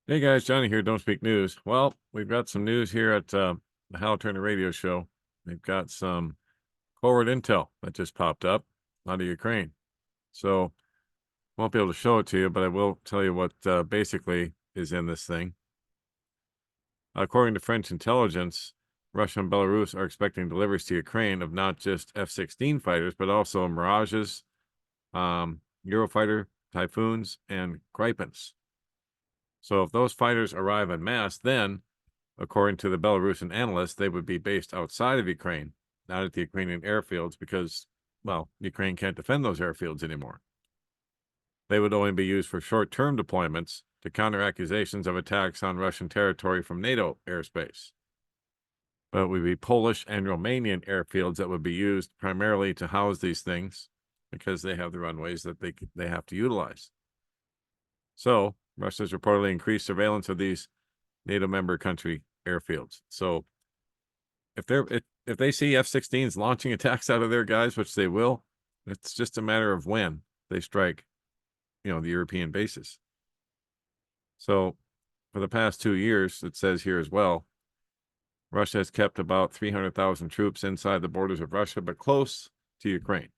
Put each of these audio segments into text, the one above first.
Hey guys, Johnny here, Don't Speak News. Well, we've got some news here at the Hal Turner Radio Show. They've got some forward intel that just popped up out of Ukraine. So, won't be able to show it to you, but I will tell you what basically is in this thing. According to French intelligence, Russia and Belarus are expecting deliveries to Ukraine of not just F-16 fighters, but also Mirages, Eurofighter, Typhoons, and Gripens. So, if those fighters arrive en masse, then according to the Belarusian analysts, they would be based outside of Ukraine, not at the Ukrainian airfields, because, well, Ukraine can't defend those airfields anymore. They would only be used for short term deployments to counter accusations of attacks on Russian territory from NATO airspace. But it would be Polish and Romanian airfields that would be used primarily to house these things because they have the runways that they have to utilize. So, Russia's reportedly increased surveillance of these NATO member country airfields. So if they see F-16s launching attacks out of their guys, which they will, it's just a matter of when they strike, the European bases. So for the past 2 years, it says here as well, Russia has kept about 300,000 troops inside the borders of Russia, but close to Ukraine.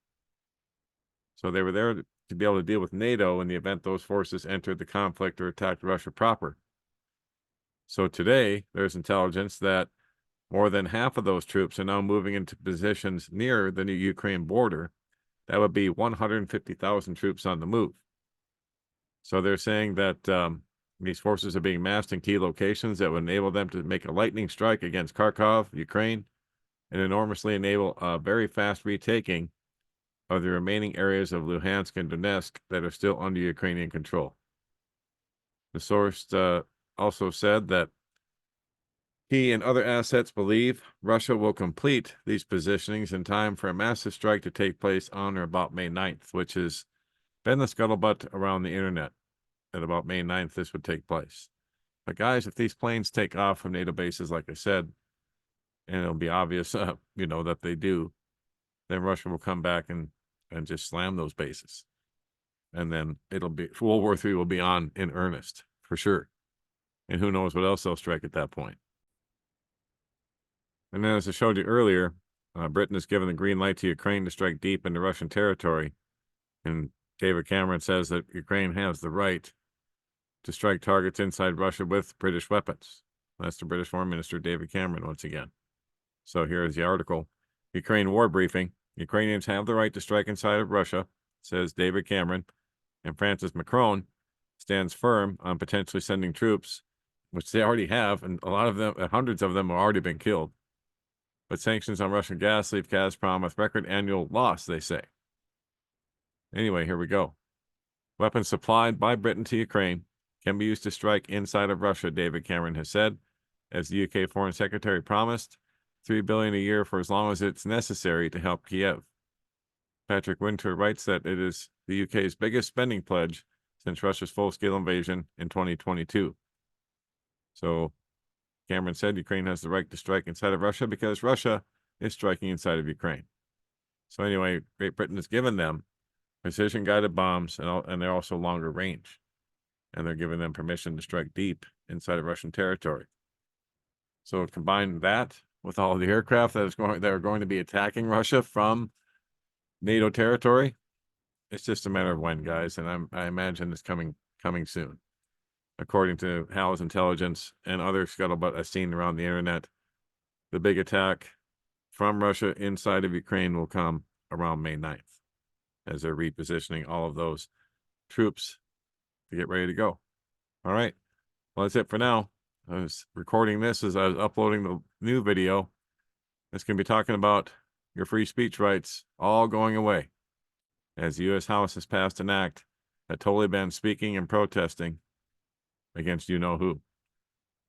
So they were there to be able to deal with NATO in the event those forces entered the conflict or attacked Russia proper. So today, there's intelligence that more than half of those troops are now moving into positions near the new Ukraine border. That would be 150,000 troops on the move. So they're saying that these forces are being massed in key locations that would enable them to make a lightning strike against Kharkov, Ukraine, and enormously enable a very fast retaking of the remaining areas of Luhansk and Donetsk that are still under Ukrainian control. The source also said that he and other assets believe Russia will complete these positionings in time for a massive strike to take place on or about May 9th, which has been the scuttlebutt around the internet that about May 9th this would take place. But guys, if these planes take off from NATO bases, like I said, and it'll be obvious, that they do, then Russia will come back and just slam those bases. And then World War III will be on in earnest, for sure. And who knows what else they'll strike at that point. And then, as I showed you earlier, Britain has given the green light to Ukraine to strike deep into Russian territory. And David Cameron says that Ukraine has the right to strike targets inside Russia with British weapons. That's the British Foreign Minister, David Cameron, once again. So here is the article. Ukraine war briefing. Ukrainians have the right to strike inside of Russia, says David Cameron. And Francis Macron stands firm on potentially sending troops, which they already have, and a lot of them, hundreds of them, have already been killed. But sanctions on Russian gas leave Gazprom with record annual loss, they say. Anyway, here we go. Weapons supplied by Britain to Ukraine can be used to strike inside of Russia, David Cameron has said. As the UK Foreign Secretary promised, $3 billion a year for as long as it's necessary to help Kiev. Patrick Winter writes that it is the UK's biggest spending pledge since Russia's full-scale invasion in 2022. So Cameron said Ukraine has the right to strike inside of Russia because Russia is striking inside of Ukraine. So anyway, Great Britain has given them precision-guided bombs, and they're also longer range. And they're giving them permission to strike deep inside of Russian territory. So combine that with all the aircraft that are going to be attacking Russia from NATO territory. It's just a matter of when, guys, and I imagine it's coming soon. According to Hal's intelligence and other scuttlebutt I've seen around the internet, the big attack from Russia inside of Ukraine will come around May 9th as they're repositioning all of those troops to get ready to go. All right. Well, that's it for now. I was recording this as I was uploading the new video. It's going to be talking about your free speech rights all going away as the U.S. House has passed an act that totally bans speaking and protesting against you-know-who.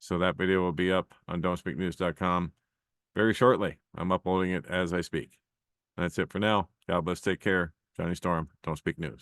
So that video will be up on don'tspeaknews.com very shortly. I'm uploading it as I speak. That's it for now. God bless. Take care. Johnny Storm, Don't Speak News.